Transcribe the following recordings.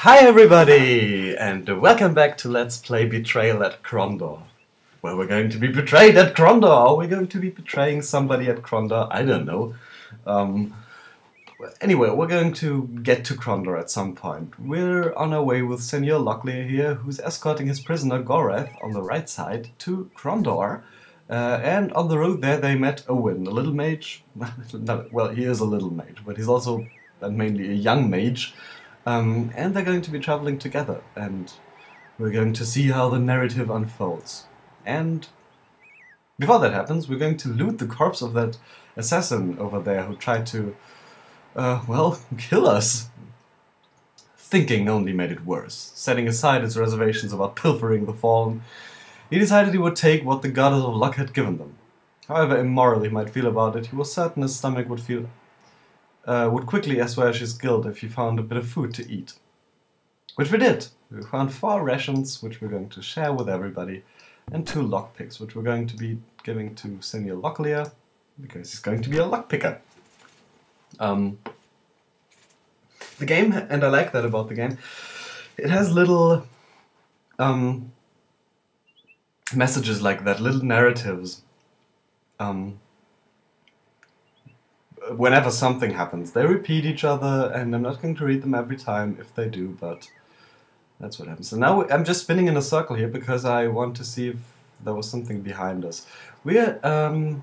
Hi everybody, and welcome back to Let's Play Betrayal at Krondor. Well, we're going to be betrayed at Krondor. Are we going to be betraying somebody at Krondor? I don't know. Anyway, we're going to get to Krondor at some point. We're on our way with Senor Locklear here, who's escorting his prisoner Goreth on the right side to Krondor. And on the road there they met Owen, a little mage. Well, he is a little mage, but he's also mainly a young mage. And they're going to be traveling together, and we're going to see how the narrative unfolds. And before that happens, we're going to loot the corpse of that assassin over there who tried to, well, kill us. Thinking only made it worse. Setting aside his reservations about pilfering the fallen, he decided he would take what the goddess of luck had given them. However immoral he might feel about it, he was certain his stomach would quickly assuage his guilt if he found a bit of food to eat. Which we did. We found 4 rations, which we're going to share with everybody, and 2 lockpicks, which we're going to be giving to Senor Locklear, because he's going to be a lockpicker. The game, and I like that about the game, it has little messages like that, little narratives. Whenever something happens, they repeat each other, and I'm not going to read them every time if they do, but that's what happens. So now I'm just spinning in a circle here because I want to see if there was something behind us. Because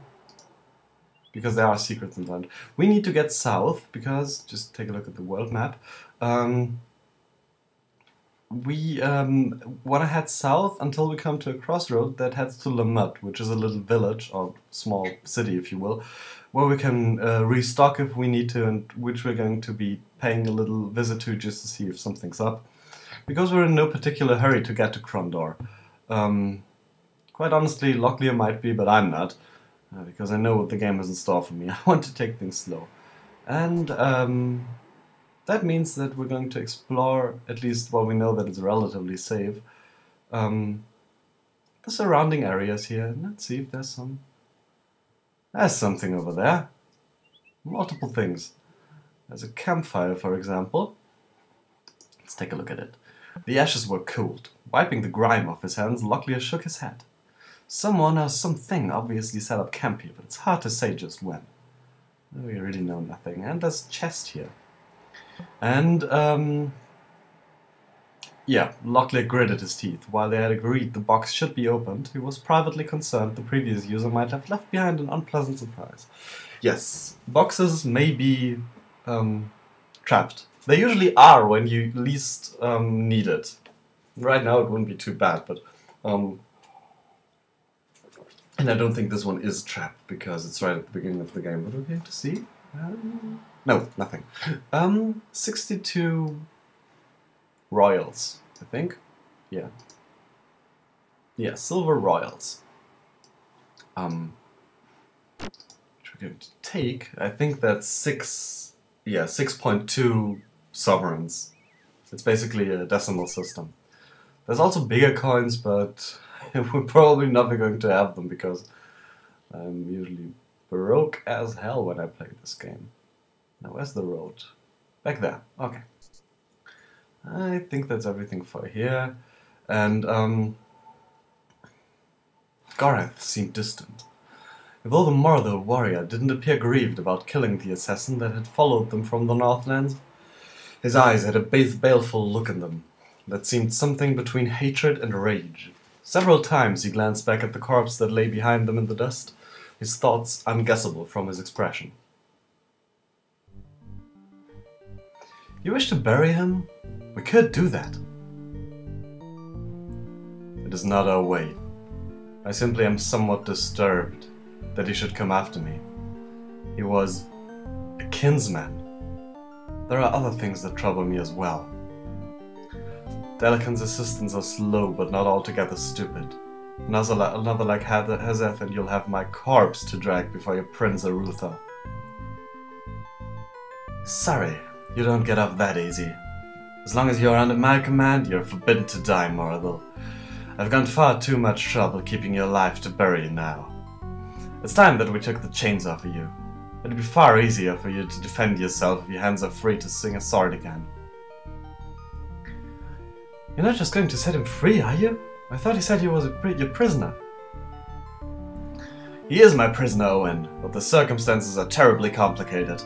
there are secrets in land. We need to get south because, just take a look at the world map, we want to head south until we come to a crossroad that heads to Lamut, which is a little village, or small city if you will, where we can restock if we need to, and which we're going to be paying a little visit to just to see if something's up. Because we're in no particular hurry to get to Krondor. Quite honestly, Locklear might be, but I'm not. Because I know what the game has in store for me. I want to take things slow. And that means that we're going to explore, at least while we know that it's relatively safe, the surrounding areas here. And let's see if there's some... There's something over there. Multiple things. There's a campfire, for example. Let's take a look at it. The ashes were cooled. Wiping the grime off his hands, Locklear shook his head. Someone or something obviously set up camp here, but it's hard to say just when. We really know nothing. And there's a chest here. And, yeah, Locklear gritted his teeth. While they had agreed the box should be opened, he was privately concerned the previous user might have left behind an unpleasant surprise. Yes, boxes may be trapped. They usually are when you least need it. Right now it wouldn't be too bad, but... and I don't think this one is trapped, because it's right at the beginning of the game. What are we going to see? No, nothing. 62... royals, I think. Yeah. Yeah, silver royals. Which we're going to take. I think that's 6.2 sovereigns. It's basically a decimal system. There's also bigger coins, but we're probably never going to have them because I'm usually broke as hell when I play this game. Now, where's the road? Back there. Okay. I think that's everything for here. And, Goreth seemed distant. Although the Mordor warrior didn't appear grieved about killing the assassin that had followed them from the Northlands, his eyes had a baleful look in them that seemed something between hatred and rage. Several times he glanced back at the corpse that lay behind them in the dust, his thoughts unguessable from his expression. You wish to bury him? We could do that. It is not our way. I simply am somewhat disturbed that he should come after me. He was a kinsman. There are other things that trouble me as well. Delican's assistants are slow but not altogether stupid. Another like Hazeth and you'll have my corpse to drag before your Prince Arutha. Sorry, you don't get off that easy. As long as you're under my command, you're forbidden to die, Morrill. I've gone far too much trouble keeping you alive to bury you now. It's time that we took the chains off of you. It'd be far easier for you to defend yourself if your hands are free to swing a sword again. You're not just going to set him free, are you? I thought he said he was your prisoner. He is my prisoner, Owen, but the circumstances are terribly complicated.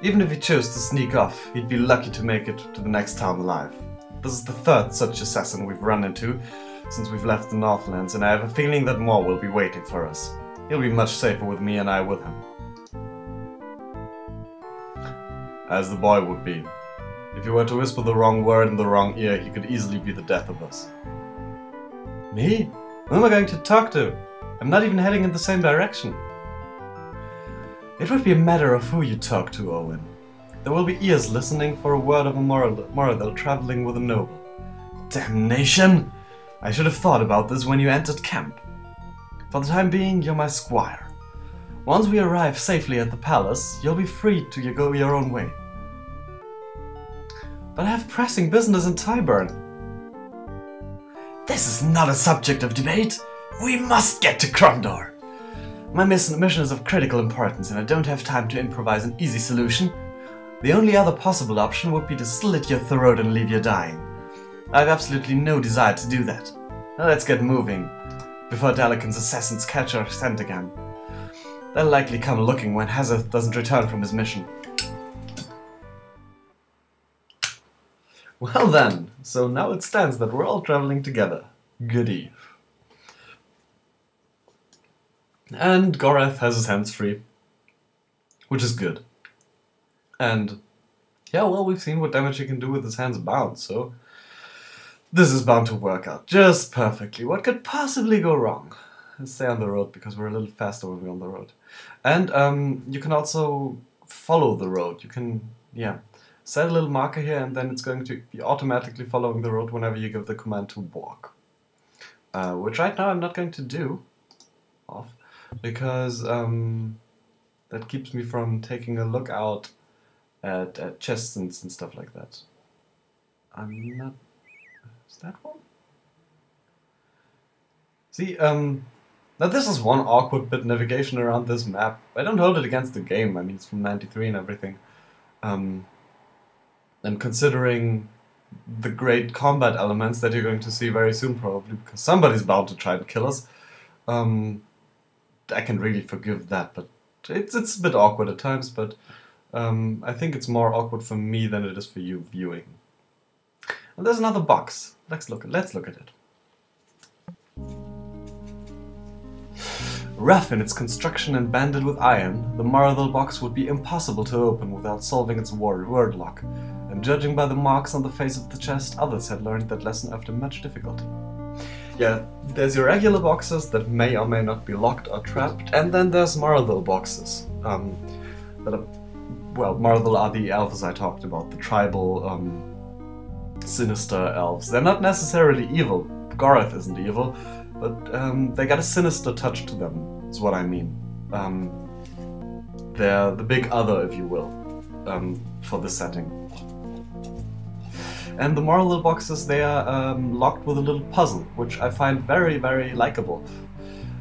Even if he chose to sneak off, he'd be lucky to make it to the next town alive. This is the third such assassin we've run into since we've left the Northlands, and I have a feeling that more will be waiting for us. He'll be much safer with me and I with him. As the boy would be. If you were to whisper the wrong word in the wrong ear, he could easily be the death of us. Me? Who am I going to talk to? I'm not even heading in the same direction. It would be a matter of who you talk to, Owen. There will be ears listening for a word of a moral traveling with a noble. Damnation! I should have thought about this when you entered camp. For the time being, you're my squire. Once we arrive safely at the palace, you'll be free to go your own way. But I have pressing business in Tyburn. This is not a subject of debate. We must get to Krondor. My mission is of critical importance and I don't have time to improvise an easy solution. The only other possible option would be to slit your throat and leave you dying. I have absolutely no desire to do that. Now let's get moving, before Dalikan's assassins catch our scent again. They'll likely come looking when Hazard doesn't return from his mission. Well then, so now it stands that we're all traveling together. Goody. And Goreth has his hands free, which is good. And yeah, well, we've seen what damage he can do with his hands bound, so this is bound to work out just perfectly. What could possibly go wrong? Let's stay on the road because we're a little faster when we're on the road. And you can also follow the road. You can, yeah, set a little marker here and then it's going to be automatically following the road whenever you give the command to walk. Which right now I'm not going to do off because that keeps me from taking a look out at chests and stuff like that. I'm not... Is that one? See, now this is one awkward bit navigation around this map. I don't hold it against the game, I mean it's from '93 and everything. And considering the great combat elements that you're going to see very soon probably, because somebody's bound to try and kill us, I can really forgive that, but it's a bit awkward at times, but I think it's more awkward for me than it is for you viewing. And there's another box. Let's look at it. Rough in its construction and banded with iron, the Marthel box would be impossible to open without solving its word lock, and judging by the marks on the face of the chest, others had learned that lesson after much difficulty. Yeah, there's your regular boxes that may or may not be locked or trapped, and then there's Marthel boxes. That are, well, Marthel are the elves I talked about, the tribal, sinister elves. They're not necessarily evil. Goreth isn't evil, but they got a sinister touch to them, is what I mean. They're the big other, if you will, for the setting. And the Marthel boxes, they are locked with a little puzzle, which I find very, very likable.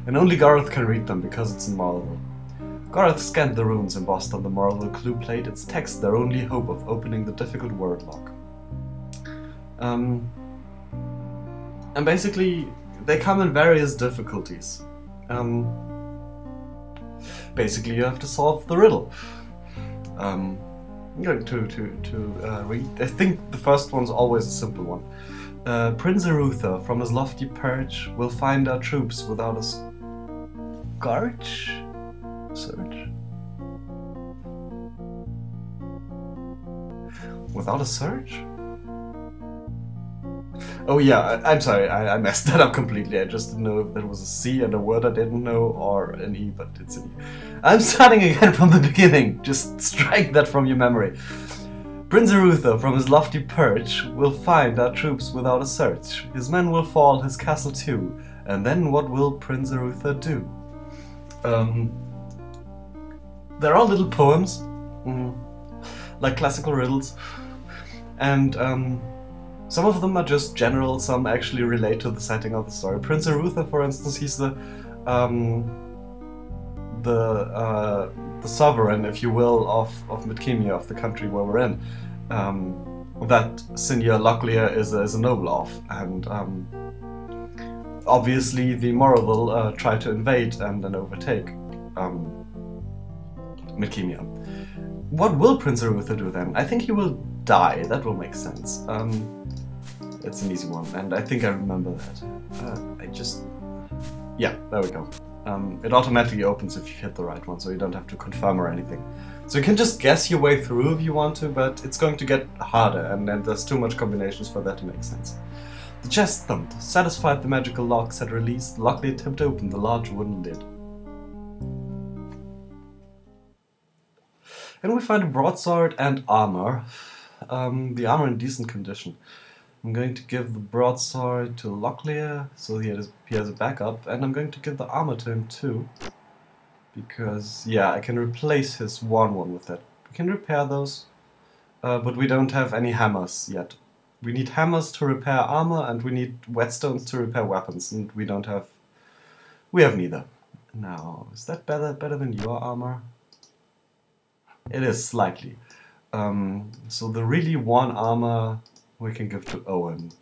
And only Goreth can read them because it's in Marthel. Goreth scanned the runes embossed on the Marthel clue plate, its text their only hope of opening the difficult word lock. And basically, they come in various difficulties. Basically, you have to solve the riddle. I'm going to read. I think the first one's always a simple one. Prince Arutha, from his lofty perch, will find our troops without a scourge? Search? Without a search? Oh yeah, I'm sorry, I messed that up completely. I just didn't know if there was a C and a word I didn't know, or an E, but it's an E. I'm starting again from the beginning. Just strike that from your memory. Prince Arutha, from his lofty perch, will find our troops without a search. His men will fall, his castle too. And then what will Prince Arutha do? They're all little poems, like classical riddles, and some of them are just general, some actually relate to the setting of the story. Prince Arutha, for instance, he's the sovereign, if you will, of Midkemia, of the country where we're in. that Senor Locklear is a noble of, and obviously the Moral will try to invade and then overtake Midkemia. What will Prince Arutha do then? I think he will die. That will make sense. It's an easy one, and I think I remember that. Yeah, there we go. It automatically opens if you hit the right one, so you don't have to confirm or anything. So you can just guess your way through if you want to, but it's going to get harder, and then there's too much combinations for that to make sense. The chest thumped. Satisfied the magical locks had released, Locklear tipped open the large wooden lid. And we find a broadsword and armor. The armor in decent condition. I'm going to give the broadsword to Locklear, so he has a backup, and I'm going to give the armor to him too. Because, yeah, I can replace his 1-1 with that. We can repair those, but we don't have any hammers yet. We need hammers to repair armor, and we need whetstones to repair weapons, and we have neither. Now, is that better than your armor? It is, slightly. So the really 1 armor we can give to Owen.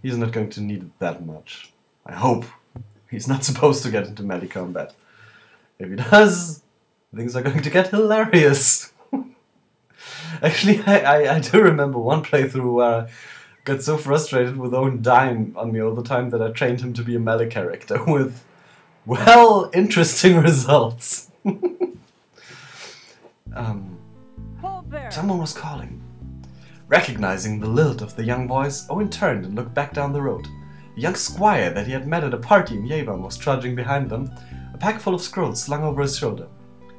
He's not going to need it that much. I hope. He's not supposed to get into melee combat. If he does, things are going to get hilarious. Actually, I do remember one playthrough where I got so frustrated with Owen dying on me all the time that I trained him to be a melee character with, well, interesting results. Someone was calling. Recognizing the lilt of the young voice, Owen turned and looked back down the road. A young squire that he had met at a party in Yavon was trudging behind them, a pack full of scrolls slung over his shoulder.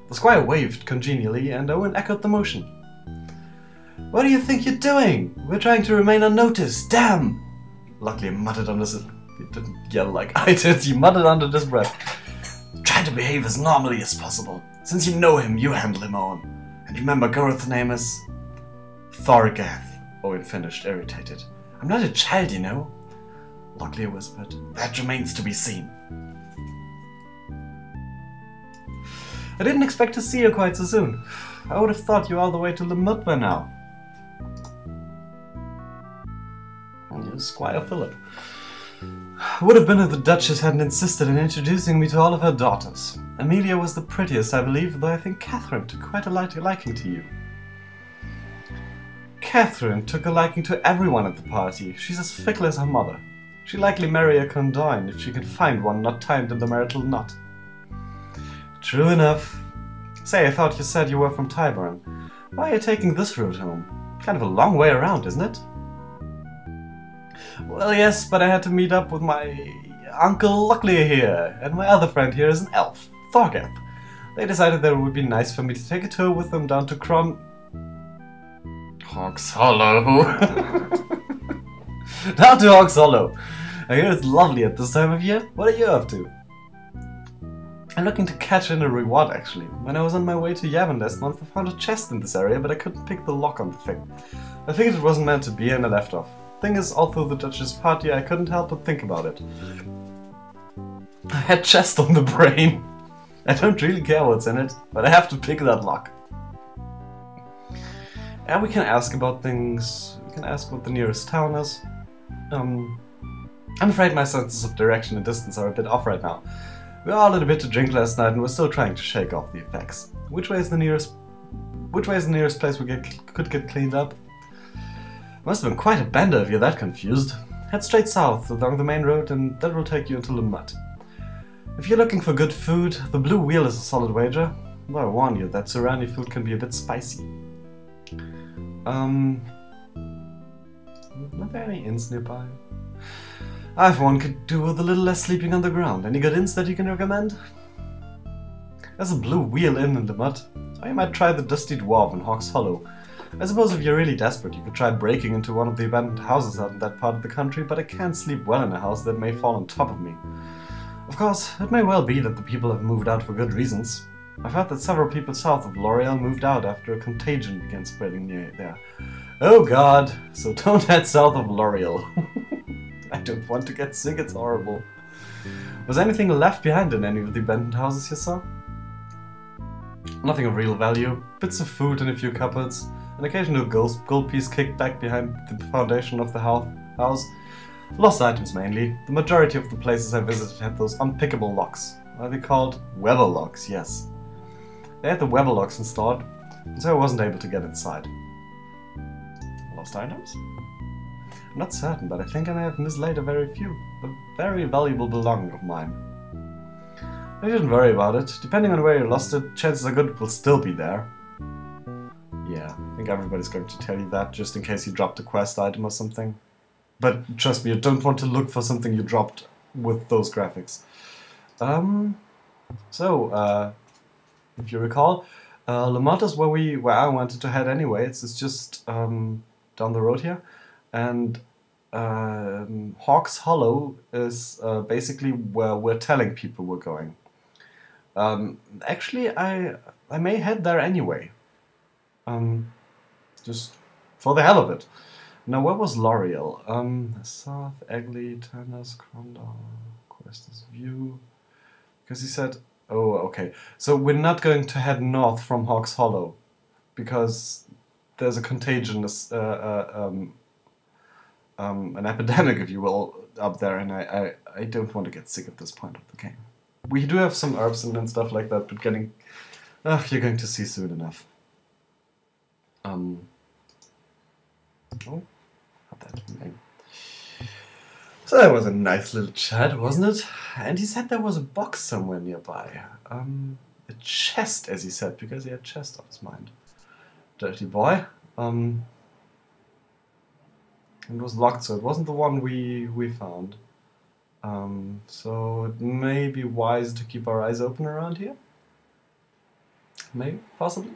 The squire waved congenially, and Owen echoed the motion. "What do you think you're doing? We're trying to remain unnoticed, damn!" Locklear muttered under his... He didn't yell like I did, he muttered under his breath. "Try to behave as normally as possible. Since you know him, you handle him, Owen. And remember, Goroth's name is... Thorgath," Owen finished, irritated. "I'm not a child, you know." Locklear whispered. "That remains to be seen." "I didn't expect to see you quite so soon. I would have thought you were all the way to Lamut by now." Squire Philip. "Would have been if the Duchess hadn't insisted in introducing me to all of her daughters. Amelia was the prettiest, I believe, though I think Catherine took quite a liking to you." "Catherine took a liking to everyone at the party. She's as fickle as her mother. She'd likely marry a Krondor if she could find one not tied in the marital knot." "True enough. Say, I thought you said you were from Tyburn. Why are you taking this route home? Kind of a long way around, isn't it?" "Well, yes, but I had to meet up with my Uncle Locklear here, and my other friend here is an elf, Thorgath. They decided that it would be nice for me to take a tour with them down to Hog's Hollow." "Down to Hog's Hollow. I hear it's lovely at this time of year. What are you up to?" "I'm looking to catch in a reward, actually. When I was on my way to Yavin last month, I found a chest in this area, but I couldn't pick the lock on the thing. I figured it wasn't meant to be, and I left off. Thing is, all through the Duchess' party, I couldn't help but think about it. I had chest on the brain. I don't really care what's in it, but I have to pick that lock." And we can ask about things. We can ask what the nearest town is. I'm afraid my senses of direction and distance are a bit off right now. We all had a bit to drink last night, and we're still trying to shake off the effects. Which way is the nearest place we could get cleaned up? Must have been quite a bender if you're that confused. Head straight south along the main road, and that will take you into Lamut. If you're looking for good food, the Blue Wheel is a solid wager. Though I warn you that surrounding food can be a bit spicy. Are there any inns nearby? I, for one, could do with a little less sleeping on the ground. Any good inns that you can recommend? There's a Blue Wheel Inn in Lamut. Or you might try the Dusty Dwarf in Hog's Hollow. I suppose if you're really desperate, you could try breaking into one of the abandoned houses out in that part of the country, but I can't sleep well in a house that may fall on top of me. Of course, it may well be that the people have moved out for good reasons. I've heard that several people south of L'Oreal moved out after a contagion began spreading near there. Oh god, so don't head south of L'Oreal. I don't want to get sick, it's horrible. Was anything left behind in any of the abandoned houses you saw? Nothing of real value. Bits of food in a few cupboards. An occasional gold piece kicked back behind the foundation of the house. Lost items mainly. The majority of the places I visited had those unpickable locks. Are they called Weber locks? Yes. They had the Weber locks installed, so I wasn't able to get inside. Lost items? I'm not certain, but I think I may have mislaid a very valuable belonging of mine. I didn't worry about it. Depending on where you lost it, chances are good it will still be there. Yeah, I think everybody's going to tell you that, just in case you dropped a quest item or something. But trust me, you don't want to look for something you dropped with those graphics. If you recall, Lamut is where I wanted to head anyway. It's just down the road here, and Hawk's Hollow is basically where we're telling people we're going. Actually, I may head there anyway. Just for the hell of it. Now, where was L'Oreal? South, Egley, Turner's, Krondor, Quest's View. Because he said, oh, okay. So we're not going to head north from Hawk's Hollow, because there's a contagion, an epidemic, if you will, up there, and I don't want to get sick at this point of the game. We do have some herbs and stuff like that, but you're going to see soon enough. Oh, not that name. So that was a nice little chat, wasn't it? And he said there was a box somewhere nearby. A chest, as he said, because he had chest on his mind. Dirty boy. It was locked, so it wasn't the one we found. So it may be wise to keep our eyes open around here. Maybe, possibly.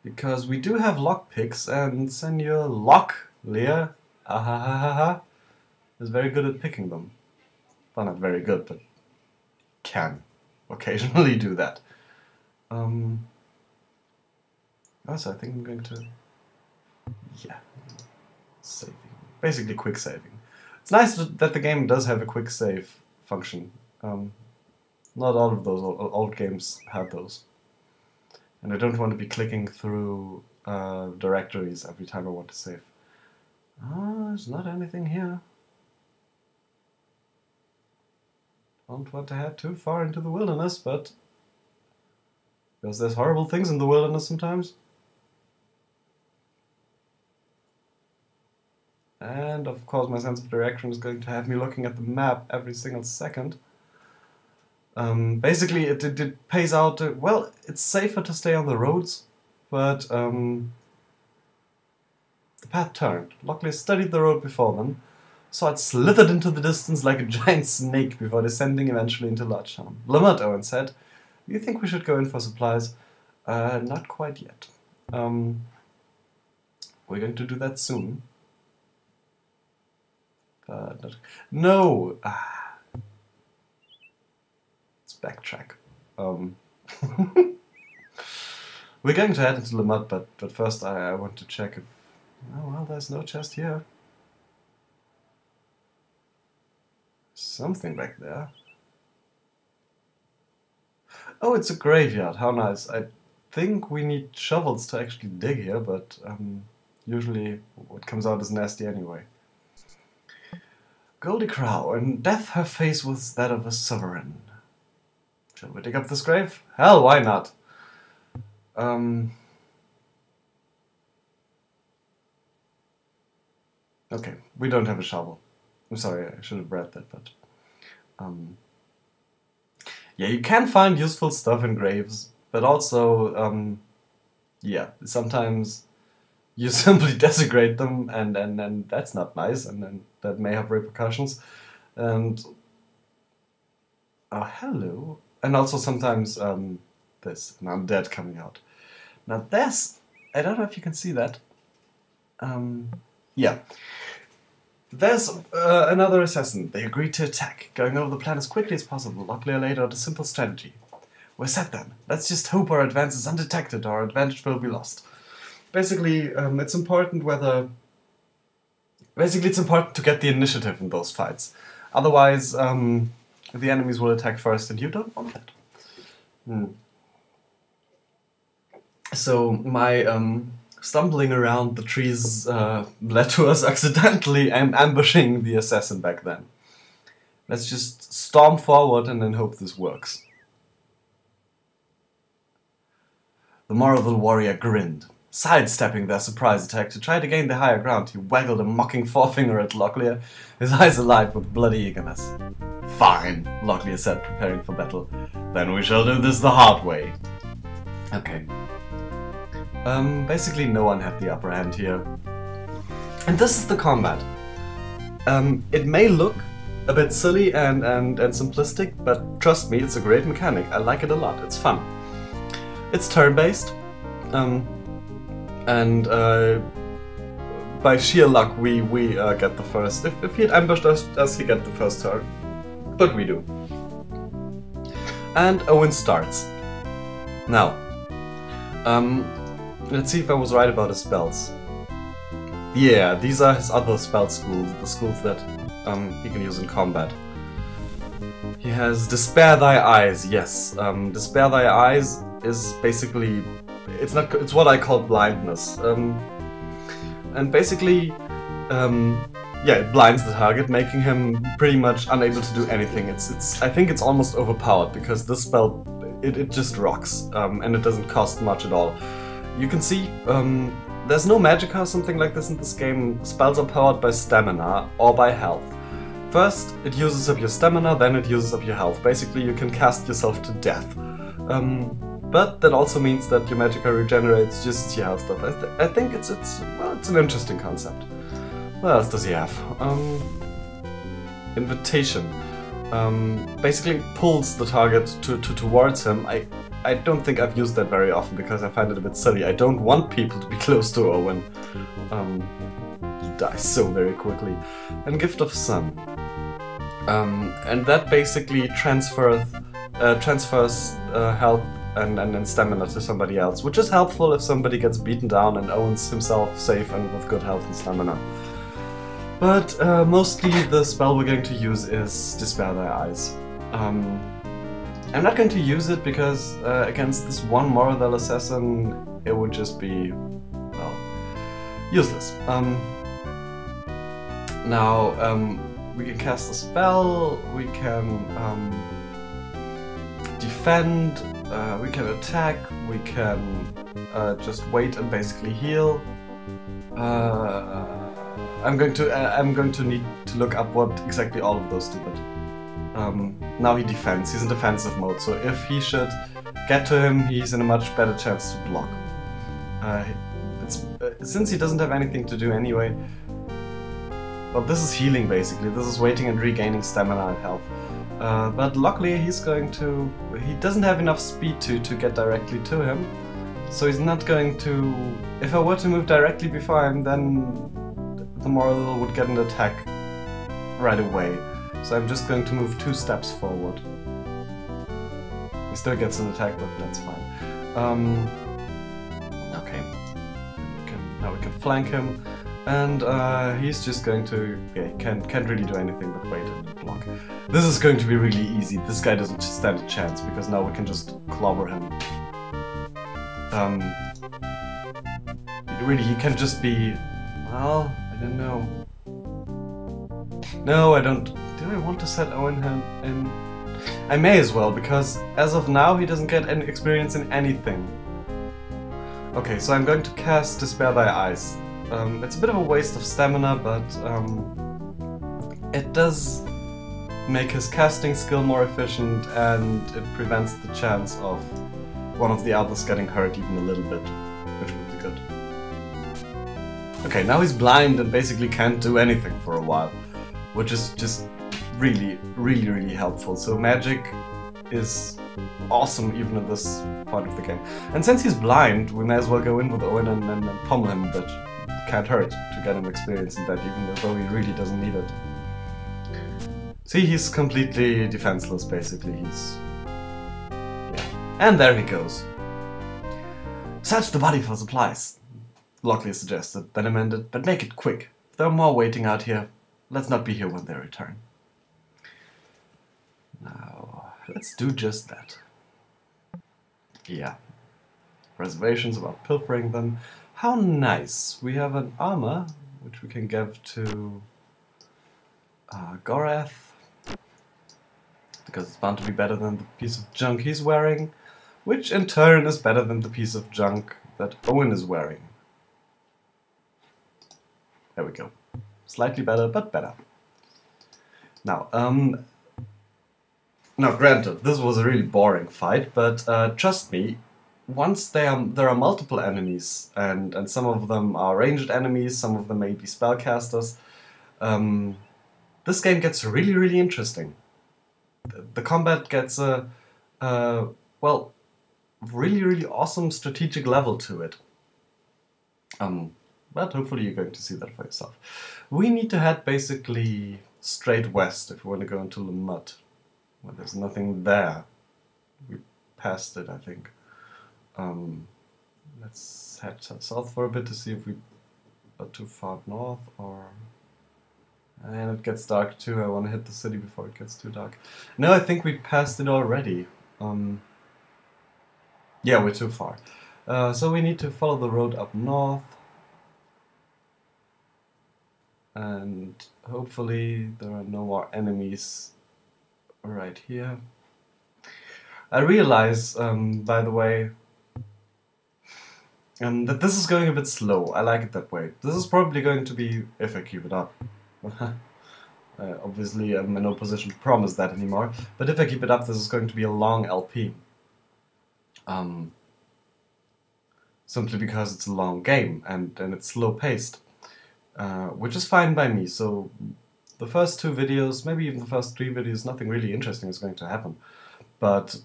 Because we do have lockpicks, and Senor Locklear is very good at picking them. Well, not very good, but can occasionally do that. Also, I think I'm going to... yeah. Saving. Basically quick saving. It's nice that the game does have a quick save function. Not all of those old games had those. And I don't want to be clicking through directories every time I want to save. There's not anything here. Don't want to head too far into the wilderness, but... because there's horrible things in the wilderness sometimes. And of course my sense of direction is going to have me looking at the map every single second. Basically it pays out, well, it's safer to stay on the roads, but the path turned. Luckily I studied the road before them, so it slithered into the distance like a giant snake before descending eventually into large town. Lamut, Owen said, "Do you think we should go in for supplies?" Not quite yet. We're going to do that soon. No! Let's backtrack. We're going to head into Lamut, but first I want to check if... oh, well, there's no chest here. Something back there. Oh, it's a graveyard. How nice. I think we need shovels to actually dig here, but usually what comes out is nasty anyway. Goldie Crow, and death her face was that of a sovereign. Shall we dig up this grave? Hell, why not? Okay, we don't have a shovel. I'm sorry, I should have read that, but... yeah, you can find useful stuff in graves, but also, yeah, sometimes you simply desecrate them, and that's not nice, and then that may have repercussions. And... oh, hello. And also sometimes there's an undead coming out. Now there's... I don't know if you can see that. Yeah. There's another assassin. They agreed to attack, going over the plan as quickly as possible. Luckily I laid out a simple strategy. We're set then. Let's just hope our advance is undetected, or our advantage will be lost. Basically, it's important whether... basically, it's important to get the initiative in those fights. Otherwise, the enemies will attack first, and you don't want that. So, my stumbling around the trees led to us accidentally ambushing the assassin back then. Let's just storm forward and then hope this works. The Mortal warrior grinned, sidestepping their surprise attack to try to gain the higher ground. He waggled a mocking forefinger at Locklear, his eyes alight with bloody eagerness. Fine, Locklear said, preparing for battle. Then we shall do this the hard way. Okay. Basically no one had the upper hand here. And this is the combat. It may look a bit silly and simplistic, but trust me, it's a great mechanic. I like it a lot, it's fun. It's turn-based, and by sheer luck we get the first. If he had ambushed us, he get the first turn. But we do. And Owen starts. Now, let's see if I was right about his spells. Yeah, these are his other spell schools, the schools that he can use in combat. He has Despair Thy Eyes, yes. Despair Thy Eyes is basically, it's what I call blindness. And basically, yeah, it blinds the target, making him pretty much unable to do anything. I think it's almost overpowered, because this spell, it just rocks, and it doesn't cost much at all. You can see, there's no magic or something like this in this game. Spells are powered by stamina or by health. First, it uses up your stamina, then it uses up your health. Basically, you can cast yourself to death. But that also means that your magicka regenerates just as your health stuff. I think it's an interesting concept. What else does he have? Invitation. Basically pulls the target towards him. I don't think I've used that very often because I find it a bit silly. I don't want people to be close to Owen. He dies so very quickly. And Gift of Sun. And that basically transfers health and stamina to somebody else, which is helpful if somebody gets beaten down and Owen's himself safe and with good health and stamina. But mostly the spell we're going to use is Despair Thy Eyes. I'm not going to use it because against this one Mortal assassin it would just be, well, useless. Now we can cast a spell, we can defend, we can attack, we can just wait and basically heal. I'm going to need to look up what exactly all of those do, but now he defends. He's in defensive mode, so if he should get to him, he's in a much better chance to block. Since he doesn't have anything to do anyway. Well, this is healing basically. This is waiting and regaining stamina and health. But luckily he doesn't have enough speed to get directly to him. So he's not going to... If I were to move directly before him, then the Mortal would get an attack right away. So I'm just going to move 2 steps forward. He still gets an attack, but that's fine. Okay. Now we can flank him. And he's just going to... Yeah, he can't really do anything but wait and block. This is going to be really easy. This guy doesn't stand a chance, because now we can just clobber him. Really, he can just be... Well, I don't know. No, I don't... Do I want to set Owen in? I may as well, because as of now he doesn't get any experience in anything. Okay, so I'm going to cast Despair Thy Eyes. It's a bit of a waste of stamina, but it does make his casting skill more efficient, and it prevents the chance of one of the others getting hurt even a little bit, which would be good. Okay, now he's blind and basically can't do anything for a while, which is just really, really, really helpful. So magic is awesome even at this point of the game. And since he's blind, we may as well go in with Owen and pummel him a bit. Can't hurt to get him experience in that, even though he really doesn't need it. See, he's completely defenseless, basically. Yeah. And there he goes. Search the body for supplies, Locklear suggested, then amended, but make it quick. If there are more waiting out here, let's not be here when they return. Now, let's do just that. Yeah. Reservations about pilfering them. How nice! We have an armor, which we can give to Goreth, because it's bound to be better than the piece of junk he's wearing, which in turn is better than the piece of junk that Owen is wearing. There we go. Slightly better, but better. Now, granted, this was a really boring fight, but trust me, once there are multiple enemies, and some of them are ranged enemies, some of them may be spellcasters, this game gets really, really interesting. The combat gets a well, really, really awesome strategic level to it. But hopefully you're going to see that for yourself. We need to head basically straight west if we want to go into Lamut. Well, there's nothing there. We passed it, I think. Let's head south for a bit to see if we are too far north, or... And it gets dark too. I want to hit the city before it gets too dark. No, I think we passed it already. Yeah, we're too far. So we need to follow the road up north. And hopefully there are no more enemies right here. I realize, by the way, that this is going a bit slow. I like it that way. This is probably going to be, if I keep it up. Obviously I'm in no position to promise that anymore, but if I keep it up, this is going to be a long LP. Simply because it's a long game and it's slow paced. Which is fine by me, so the first 2 videos, maybe even the first 3 videos, nothing really interesting is going to happen. But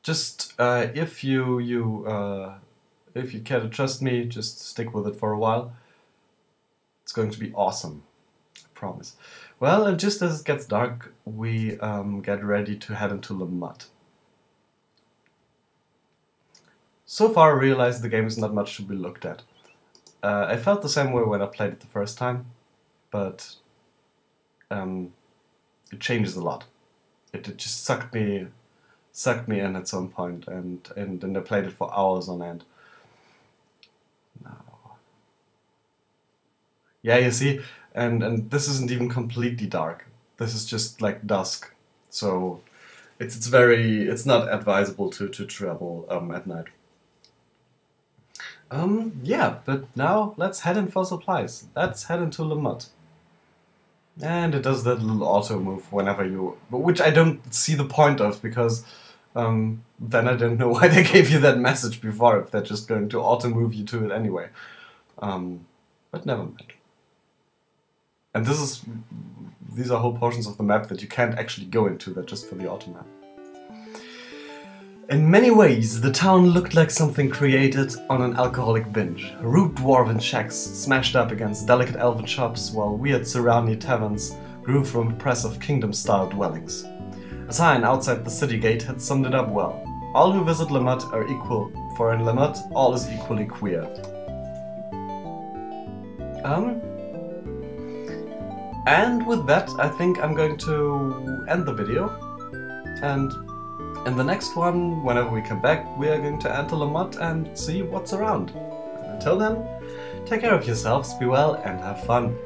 just if you care to trust me, just stick with it for a while. It's going to be awesome, I promise. Well, and just as it gets dark, we get ready to head into Lamut. So far I realized the game is not much to be looked at. I felt the same way when I played it the first time, but it changes a lot. It just sucked me in at some point, and I played it for hours on end. Now, yeah, you see, and this isn't even completely dark. This is just like dusk, so it's not advisable to travel at night. Yeah, but now let's head in for supplies. Let's head into Lamut. And it does that little auto move whenever you... Which I don't see the point of, because then I don't know why they gave you that message before, if they're just going to auto move you to it anyway. But never mind. And these are whole portions of the map that you can't actually go into, they're just for the auto map. In many ways, the town looked like something created on an alcoholic binge. Rude dwarven shacks smashed up against delicate elven shops, while weird surrounding taverns grew from impressive kingdom-style dwellings. A sign outside the city gate had summed it up well. All who visit Lamut are equal, for in Lamut all is equally queer. And with that, I think I'm going to end the video, and in the next one, whenever we come back, we are going to enter Lamut and see what's around. Until then, take care of yourselves, be well, and have fun.